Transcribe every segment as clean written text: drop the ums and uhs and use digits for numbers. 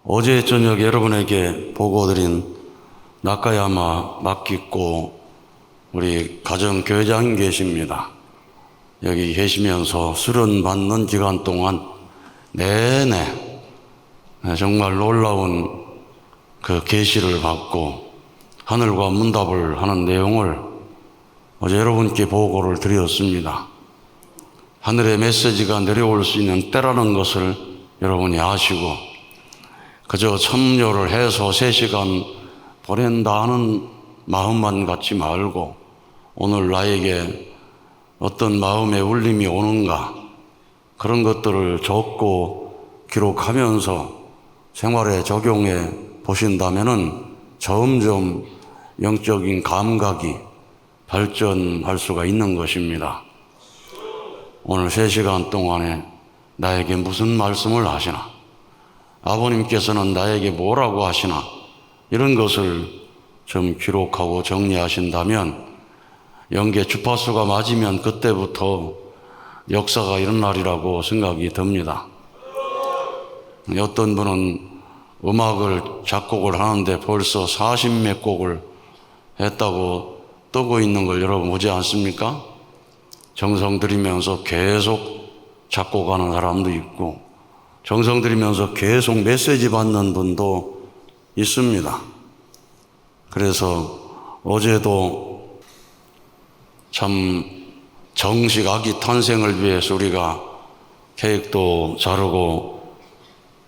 어제 저녁 여러분에게 보고드린 나카야마 마키코 우리 가정교회장님 계십니다. 여기 계시면서 수련 받는 기간 동안 내내 정말 놀라운 그 계시를 받고 하늘과 문답을 하는 내용을 어제 여러분께 보고를 드렸습니다. 하늘의 메시지가 내려올 수 있는 때라는 것을 여러분이 아시고 그저 참여를 해서 3시간 보낸다 하는 마음만 갖지 말고 오늘 나에게 어떤 마음의 울림이 오는가 그런 것들을 적고 기록하면서 생활에 적용해 보신다면은 점점 영적인 감각이 발전할 수가 있는 것입니다. 오늘 3시간 동안에 나에게 무슨 말씀을 하시나, 아버님께서는 나에게 뭐라고 하시나, 이런 것을 좀 기록하고 정리하신다면 영계 주파수가 맞으면 그때부터 역사가 일어나리라고 생각이 듭니다. 어떤 분은 음악을 작곡을 하는데 벌써 40몇 곡을 했다고 뜨고 있는 걸 여러분 보지 않습니까? 정성 들이면서 계속 작곡하는 사람도 있고 정성 들이면서 계속 메시지 받는 분도 있습니다. 그래서 어제도 참 정식 아기 탄생을 위해서 우리가 케이크도 자르고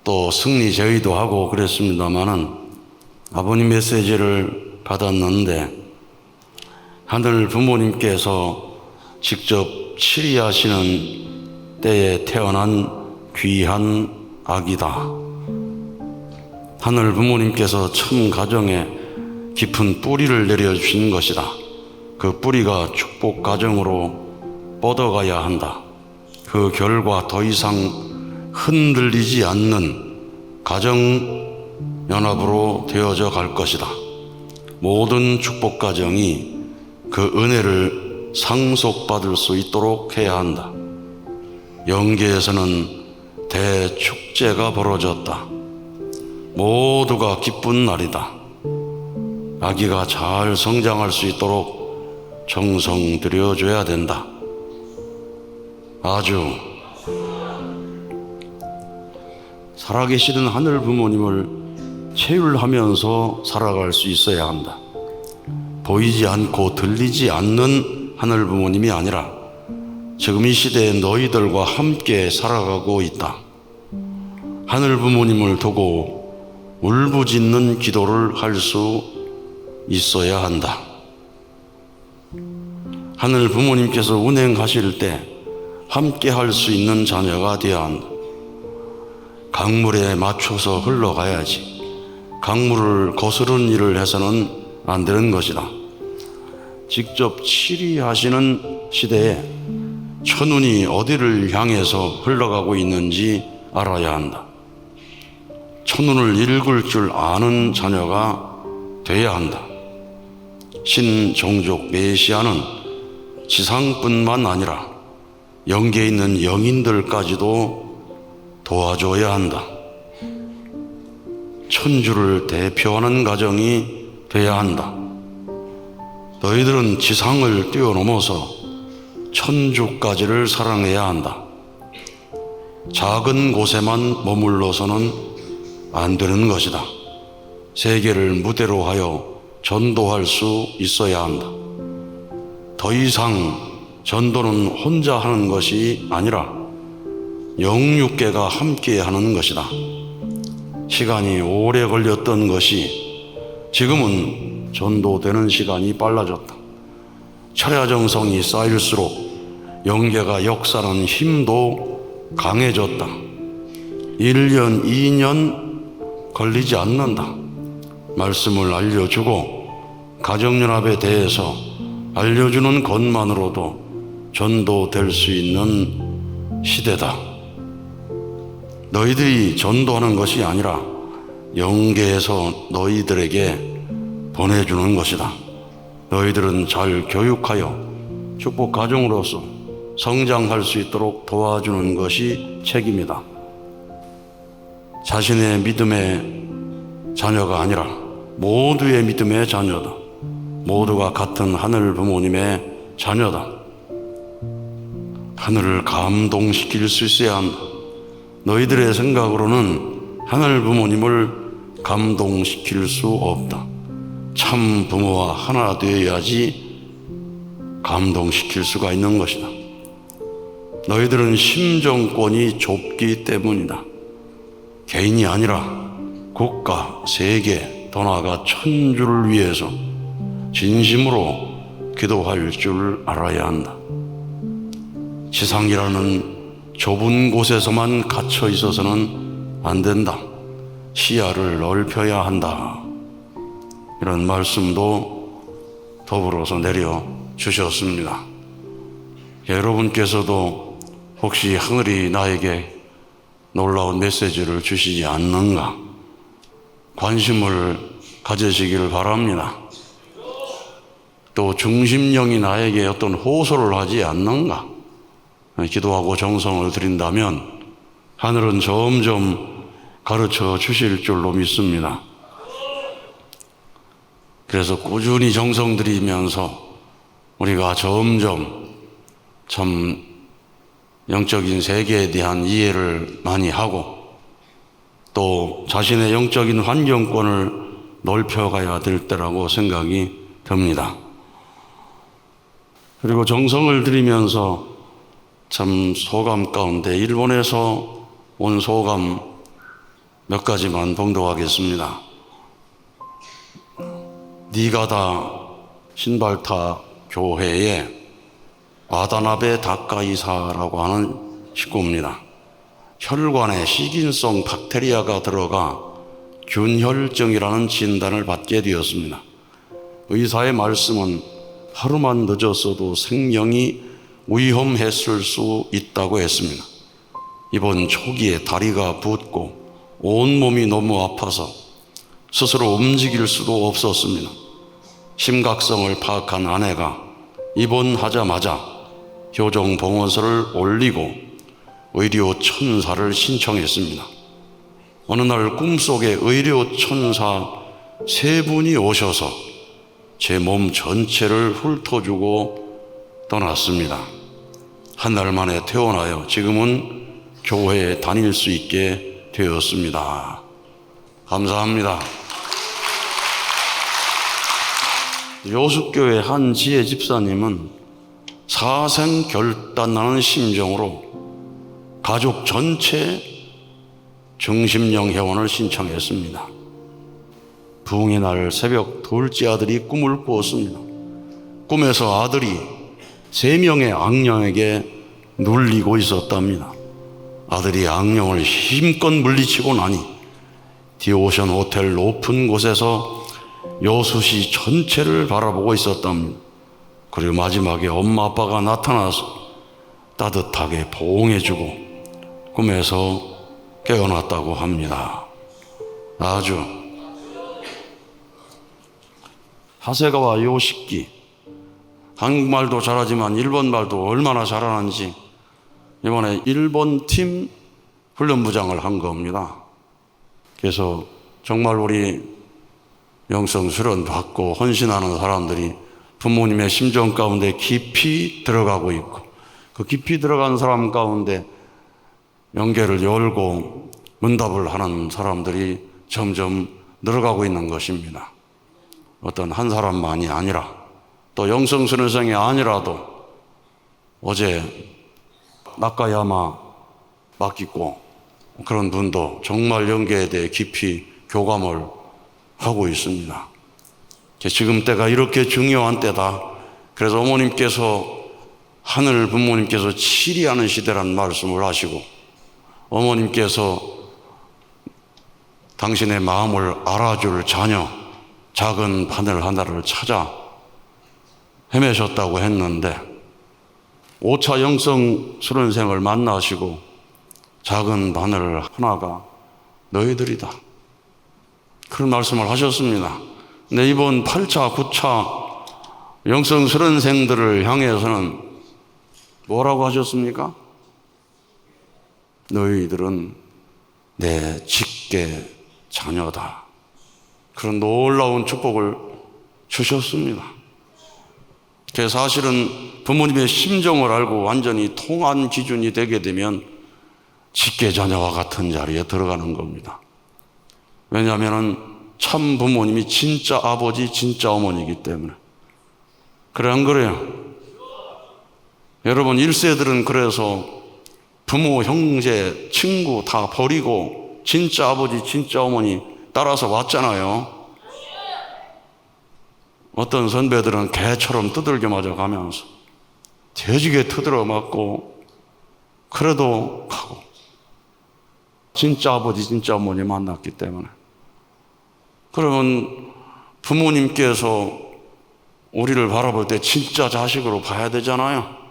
또 승리 제의도 하고 그랬습니다마는 아버님 메시지를 받았는데 하늘 부모님께서 직접 치리하시는 때에 태어난 귀한 아기다. 하늘 부모님께서 참 가정에 깊은 뿌리를 내려주신 것이다. 그 뿌리가 축복 가정으로 뻗어가야 한다. 그 결과 더 이상 흔들리지 않는 가정 연합으로 되어져 갈 것이다. 모든 축복 가정이 그 은혜를 상속받을 수 있도록 해야 한다. 영계에서는 대축제가 벌어졌다. 모두가 기쁜 날이다. 아기가 잘 성장할 수 있도록 정성 들여줘야 된다. 아주 살아계시는 하늘 부모님을 체휼하면서 살아갈 수 있어야 한다. 보이지 않고 들리지 않는 하늘 부모님이 아니라 지금 이 시대에 너희들과 함께 살아가고 있다. 하늘 부모님을 두고 울부짖는 기도를 할 수 있어야 한다. 하늘 부모님께서 운행하실 때 함께 할 수 있는 자녀가 되어야 한다. 강물에 맞춰서 흘러가야지. 강물을 거스르는 일을 해서는 안 되는 것이다. 직접 치리하시는 시대에 천운이 어디를 향해서 흘러가고 있는지 알아야 한다. 천운을 읽을 줄 아는 자녀가 돼야 한다. 신종족 메시아는 지상뿐만 아니라 영계에 있는 영인들까지도 도와줘야 한다. 천주를 대표하는 가정이 돼야 한다. 너희들은 지상을 뛰어넘어서 천주까지를 사랑해야 한다. 작은 곳에만 머물러서는 안 되는 것이다. 세계를 무대로 하여 전도할 수 있어야 한다. 더 이상 전도는 혼자 하는 것이 아니라 영육계가 함께 하는 것이다. 시간이 오래 걸렸던 것이 지금은 전도되는 시간이 빨라졌다. 철야정성이 쌓일수록 영계가 역사하는 힘도 강해졌다. 1년, 2년 걸리지 않는다. 말씀을 알려주고 가정연합에 대해서 알려주는 것만으로도 전도될 수 있는 시대다. 너희들이 전도하는 것이 아니라 영계에서 너희들에게 보내주는 것이다. 너희들은 잘 교육하여 축복 가정으로서 성장할 수 있도록 도와주는 것이 책임이다. 자신의 믿음의 자녀가 아니라 모두의 믿음의 자녀다. 모두가 같은 하늘 부모님의 자녀다. 하늘을 감동시킬 수 있어야 한다. 너희들의 생각으로는 하늘 부모님을 감동시킬 수 없다. 참 부모와 하나 되어야지 감동시킬 수가 있는 것이다. 너희들은 심정권이 좁기 때문이다. 개인이 아니라 국가, 세계, 더 나아가 천주를 위해서 진심으로 기도할 줄 알아야 한다. 지상이라는 좁은 곳에서만 갇혀 있어서는 안 된다. 시야를 넓혀야 한다. 이런 말씀도 더불어서 내려주셨습니다. 여러분께서도 혹시 하늘이 나에게 놀라운 메시지를 주시지 않는가 관심을 가지시기를 바랍니다. 또 중심령이 나에게 어떤 호소를 하지 않는가 기도하고 정성을 드린다면 하늘은 점점 가르쳐 주실 줄로 믿습니다. 그래서 꾸준히 정성 들이면서 우리가 점점 참 영적인 세계에 대한 이해를 많이 하고 또 자신의 영적인 환경권을 넓혀가야 될 때라고 생각이 듭니다. 그리고 정성을 들이면서 참 소감 가운데 일본에서 온 소감 몇 가지만 봉독하겠습니다. 니가다 신발타 교회에 와다나베 다카이사라고 하는 식구입니다. 혈관에 식인성 박테리아가 들어가 균혈증이라는 진단을 받게 되었습니다. 의사의 말씀은 하루만 늦었어도 생명이 위험했을 수 있다고 했습니다. 이번 초기에 다리가 붓고 온몸이 너무 아파서 스스로 움직일 수도 없었습니다. 심각성을 파악한 아내가 입원하자마자 효정봉원서를 올리고 의료 천사를 신청했습니다. 어느 날 꿈속에 의료 천사 3분이 오셔서 제 몸 전체를 훑어주고 떠났습니다. 한 달 만에 퇴원하여 지금은 교회에 다닐 수 있게 되었습니다. 감사합니다. 요숫교회 한 지혜 집사님은 사생 결단하는 심정으로 가족 전체 중심령 회원을 신청했습니다. 부흥의 날 새벽 둘째 아들이 꿈을 꾸었습니다. 꿈에서 아들이 3명의 악령에게 눌리고 있었답니다. 아들이 악령을 힘껏 물리치고 나니 디오션 호텔 높은 곳에서 요숫이 전체를 바라보고 있었답니다. 그리고 마지막에 엄마 아빠가 나타나서 따뜻하게 보응해주고 꿈에서 깨어났다고 합니다. 아주 하세가와 요시키, 한국말도 잘하지만 일본말도 얼마나 잘하는지 이번에 일본 팀 훈련부장을 한 겁니다. 그래서 정말 우리 영성 수련 받고 헌신하는 사람들이 부모님의 심정 가운데 깊이 들어가고 있고 그 깊이 들어간 사람 가운데 영계를 열고 응답을 하는 사람들이 점점 늘어가고 있는 것입니다. 어떤 한 사람만이 아니라 또 영성수련생이 아니라도 어제 나카야마 맡기고 그런 분도 정말 영계에 대해 깊이 교감을 하고 있습니다. 지금 때가 이렇게 중요한 때다. 그래서 어머님께서 하늘 부모님께서 치리하는 시대라는 말씀을 하시고 어머님께서 당신의 마음을 알아줄 자녀 작은 바늘 하나를 찾아 헤매셨다고 했는데 5차 영성 수련생을 만나시고 작은 바늘 하나가 너희들이다. 그런 말씀을 하셨습니다. 근데 이번 8차, 9차 영성 수련생들을 향해서는 뭐라고 하셨습니까? 너희들은 내 직계 자녀다. 그런 놀라운 축복을 주셨습니다. 사실은 부모님의 심정을 알고 완전히 통한 기준이 되게 되면 직계 자녀와 같은 자리에 들어가는 겁니다. 왜냐하면 참 부모님이 진짜 아버지, 진짜 어머니이기 때문에. 그래, 안 그래요? 여러분, 1세들은 그래서 부모, 형제, 친구 다 버리고 진짜 아버지, 진짜 어머니 따라서 왔잖아요. 어떤 선배들은 개처럼 두들겨 맞아 가면서 돼지게 두드려 맞고 그래도 가고, 진짜 아버지, 진짜 어머니 만났기 때문에. 그러면 부모님께서 우리를 바라볼 때 진짜 자식으로 봐야 되잖아요.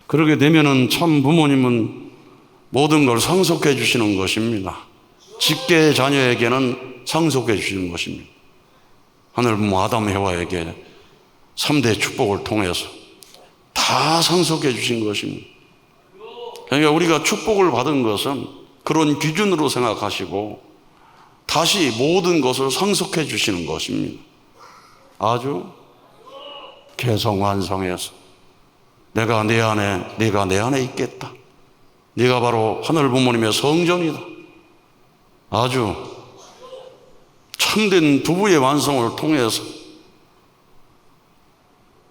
그러게 되면은 참 부모님은 모든 걸 상속해 주시는 것입니다. 직계 자녀에게는 상속해 주시는 것입니다. 하늘 부모 아담 해와에게 3대 축복을 통해서 다 상속해 주신 것입니다. 그러니까 우리가 축복을 받은 것은 그런 기준으로 생각하시고 다시 모든 것을 상속해 주시는 것입니다. 아주 개성완성해서 내가 내 안에, 네가 내 안에 있겠다. 네가 바로 하늘 부모님의 성전이다. 아주 참된 부부의 완성을 통해서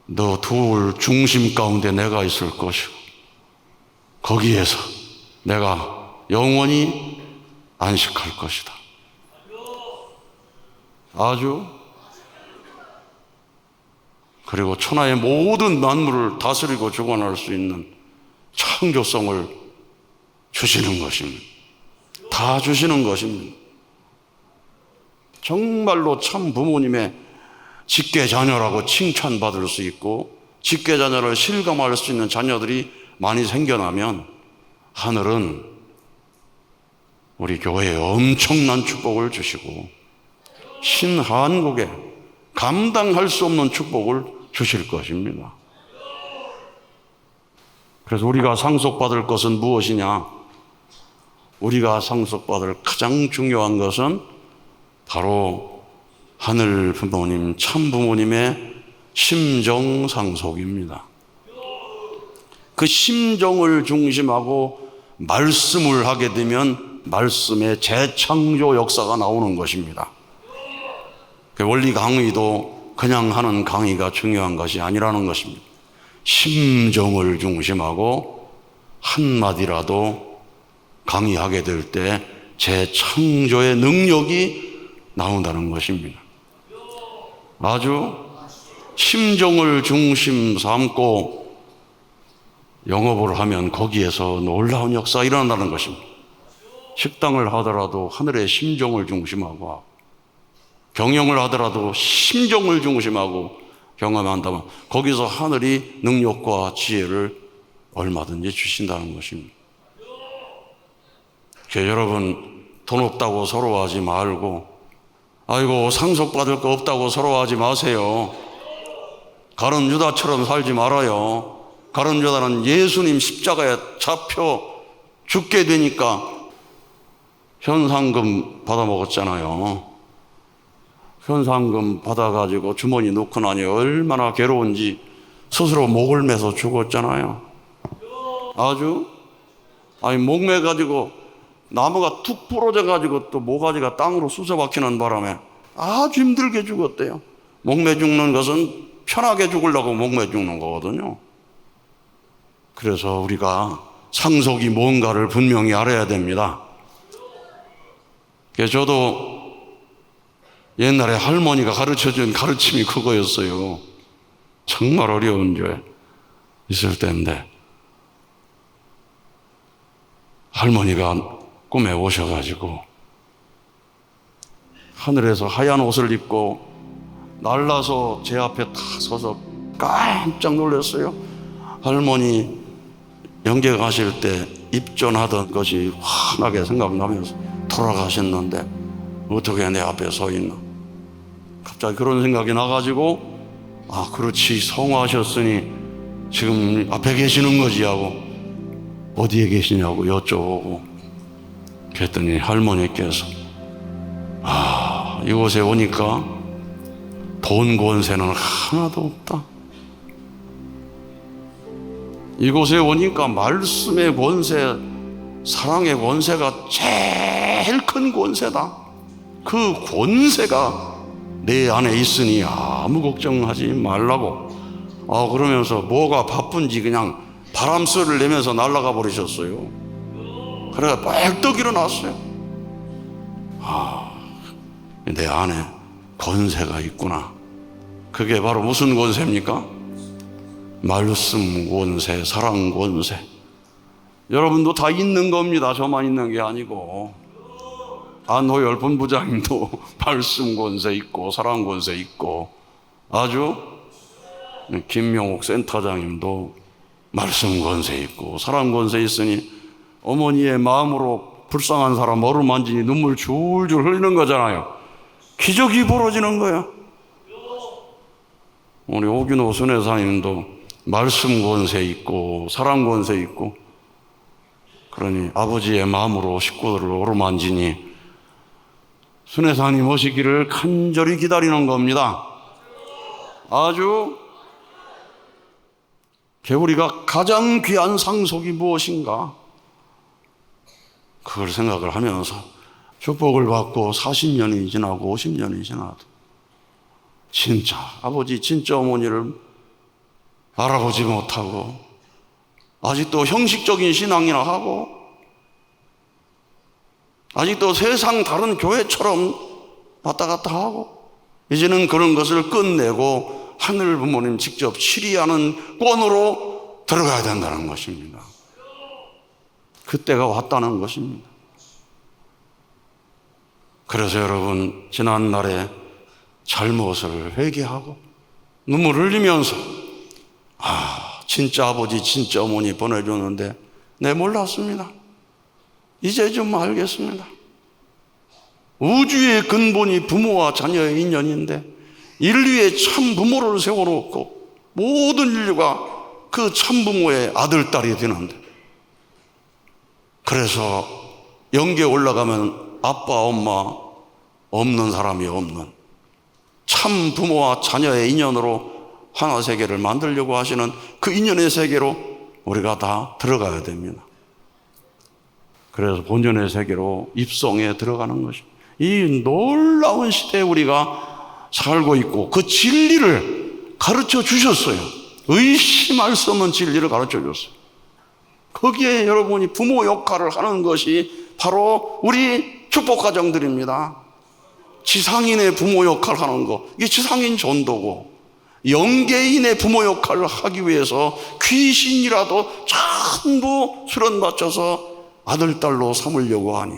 너 둘 중심 가운데 내가 있을 것이고 거기에서 내가 영원히 안식할 것이다. 아주, 그리고 천하의 모든 만물을 다스리고 주관할 수 있는 창조성을 주시는 것입니다. 다 주시는 것입니다. 정말로 참 부모님의 직계 자녀라고 칭찬받을 수 있고 직계 자녀를 실감할 수 있는 자녀들이 많이 생겨나면 하늘은 우리 교회에 엄청난 축복을 주시고 신한국에 감당할 수 없는 축복을 주실 것입니다. 그래서 우리가 상속받을 것은 무엇이냐? 우리가 상속받을 가장 중요한 것은 바로 하늘 부모님, 참 부모님의 심정 상속입니다. 그 심정을 중심하고 말씀을 하게 되면 말씀의 재창조 역사가 나오는 것입니다. 그 원리 강의도 그냥 하는 강의가 중요한 것이 아니라는 것입니다. 심정을 중심하고 한마디라도 강의하게 될 때 재창조의 능력이 나온다는 것입니다. 아주 심정을 중심 삼고 영업을 하면 거기에서 놀라운 역사가 일어난다는 것입니다. 식당을 하더라도 하늘의 심정을 중심하고 하고, 경영을 하더라도 심정을 중심하고 경험한다면 거기서 하늘이 능력과 지혜를 얼마든지 주신다는 것입니다. 여러분, 돈 없다고 서러워하지 말고, 아이고 상속받을 거 없다고 서러워하지 마세요. 가룟 유다처럼 살지 말아요. 가룟 유다는 예수님 십자가에 잡혀 죽게 되니까 현상금 받아먹었잖아요. 현상금 받아가지고 주머니 넣고 나니 얼마나 괴로운지 스스로 목을 매서 죽었잖아요. 아주, 목 매가지고 나무가 툭 부러져가지고 또 모가지가 땅으로 쑤셔박히는 바람에 아주 힘들게 죽었대요. 목매 죽는 것은 편하게 죽으려고 목매 죽는 거거든요. 그래서 우리가 상속이 뭔가를 분명히 알아야 됩니다. 그래서 저도 옛날에 할머니가 가르쳐준 가르침이 그거였어요. 정말 어려운 죄 있을 때인데 할머니가 꿈에 오셔가지고 하늘에서 하얀 옷을 입고 날라서 제 앞에 다 서서 깜짝 놀랐어요. 할머니 영계 가실 때 입전하던 것이 환하게 생각나면서 돌아가셨는데 어떻게 내 앞에 서 있나. 갑자기 그런 생각이 나가지고 그렇지, 성화하셨으니 지금 앞에 계시는 거지 하고 어디에 계시냐고 여쭤보고 그랬더니 할머니께서 이곳에 오니까 돈 권세는 하나도 없다. 이곳에 오니까 말씀의 권세, 사랑의 권세가 제일 큰 권세다. 그 권세가 내 안에 있으니 아무 걱정하지 말라고. 그러면서 뭐가 바쁜지 그냥 바람소리를 내면서 날아가 버리셨어요. 그래가 벌떡 일어났어요. 내 안에 권세가 있구나. 그게 바로 무슨 권세입니까? 말씀 권세, 사랑 권세. 여러분도 다 있는 겁니다. 저만 있는 게 아니고 안호열 본부장님도 말씀 권세 있고 사랑 권세 있고, 아주 김명옥 센터장님도 말씀 권세 있고 사랑 권세 있으니 어머니의 마음으로 불쌍한 사람 어루만지니 눈물 줄줄 흘리는 거잖아요. 기적이 벌어지는 거야. 우리 오균호 순회사님도 말씀 권세 있고 사랑 권세 있고, 그러니 아버지의 마음으로 식구들을 어루만지니 순회사님 오시기를 간절히 기다리는 겁니다. 아주 우리가 가장 귀한 상속이 무엇인가, 그걸 생각을 하면서 축복을 받고 40년이 지나고 50년이 지나도 진짜 아버지, 진짜 어머니를 알아보지 못하고 아직도 형식적인 신앙이나 하고 아직도 세상 다른 교회처럼 왔다 갔다 하고, 이제는 그런 것을 끝내고 하늘 부모님 직접 치리하는 권으로 들어가야 된다는 것입니다. 그때가 왔다는 것입니다. 그래서 여러분, 지난날에 잘못을 회개하고 눈물 흘리면서 진짜 아버지, 진짜 어머니 보내줬는데 내 몰랐습니다. 이제 좀 알겠습니다. 우주의 근본이 부모와 자녀의 인연인데 인류의 참 부모를 세워놓고 모든 인류가 그 참 부모의 아들, 딸이 되는데, 그래서 영계에 올라가면 아빠, 엄마 없는 사람이 없는 참 부모와 자녀의 인연으로 하나 세계를 만들려고 하시는 그 인연의 세계로 우리가 다 들어가야 됩니다. 그래서 본연의 세계로 입성에 들어가는 것입니다. 이 놀라운 시대에 우리가 살고 있고 그 진리를 가르쳐 주셨어요. 의심할 수 없는 진리를 가르쳐 줬어요. 거기에 여러분이 부모 역할을 하는 것이 바로 우리 축복가정들입니다. 지상인의 부모 역할을 하는 거, 이게 지상인 전도고, 영계인의 부모 역할을 하기 위해서 귀신이라도 전부 수련 맞춰서 아들, 딸로 삼으려고 하니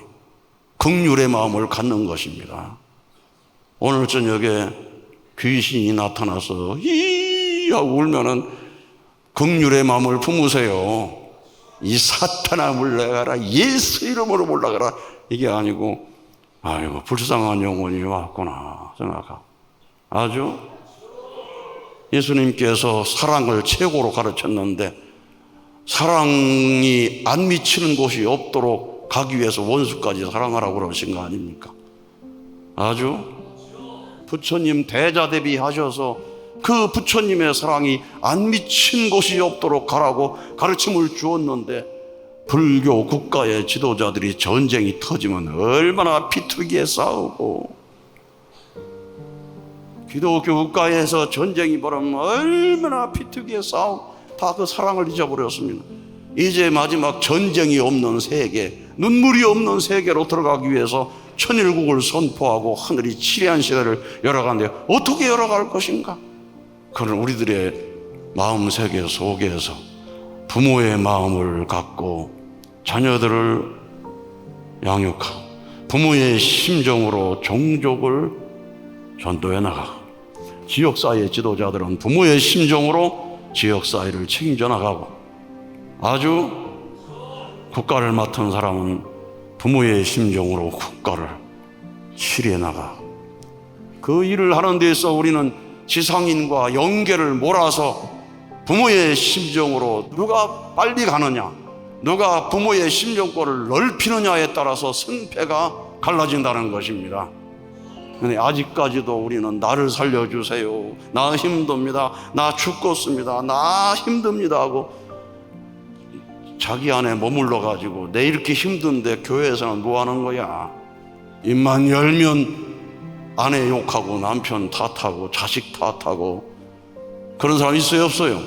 긍휼의 마음을 갖는 것입니다. 오늘 저녁에 귀신이 나타나서 이 하고 울면은 긍휼의 마음을 품으세요. 이 사탄아 물러가라, 예수 이름으로 물러가라, 이게 아니고 아이고 불쌍한 영혼이 왔구나 생각하고, 아주 예수님께서 사랑을 최고로 가르쳤는데 사랑이 안 미치는 곳이 없도록 가기 위해서 원수까지 사랑하라고 그러신 거 아닙니까? 아주 부처님 대자대비 하셔서 그 부처님의 사랑이 안 미친 곳이 없도록 가라고 가르침을 주었는데, 불교 국가의 지도자들이 전쟁이 터지면 얼마나 피투기에 싸우고, 기독교 국가에서 전쟁이 벌어지면 얼마나 피투기에 싸우고, 다 그 사랑을 잊어버렸습니다. 이제 마지막 전쟁이 없는 세계, 눈물이 없는 세계로 들어가기 위해서 천일국을 선포하고 하늘이 치리한 시대를 열어가는데 어떻게 열어갈 것인가? 그런 우리들의 마음 세계 속에서 부모의 마음을 갖고 자녀들을 양육하고 부모의 심정으로 종족을 전도해 나가고, 지역사회 지도자들은 부모의 심정으로 지역사회를 책임져 나가고, 아주 국가를 맡은 사람은 부모의 심정으로 국가를 치리해 나가. 그 일을 하는 데서 우리는 지상인과 영계를 몰아서 부모의 심정으로 누가 빨리 가느냐, 누가 부모의 심정골을 넓히느냐에 따라서 승패가 갈라진다는 것입니다. 근데 아직까지도 우리는 나를 살려주세요, 나 힘듭니다, 나 죽겠습니다, 나 힘듭니다 하고 자기 안에 머물러 가지고 내 이렇게 힘든데 교회에서는 뭐 하는 거야? 입만 열면 아내 욕하고 남편 탓하고 자식 탓하고 그런 사람 있어요, 없어요?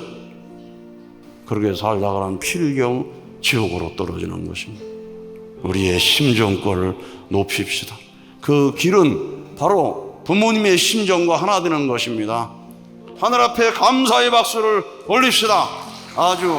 그렇게 살다가는 필경 지옥으로 떨어지는 것입니다. 우리의 심정권을 높입시다. 그 길은 바로 부모님의 심정과 하나 되는 것입니다. 하늘 앞에 감사의 박수를 올립시다. 아주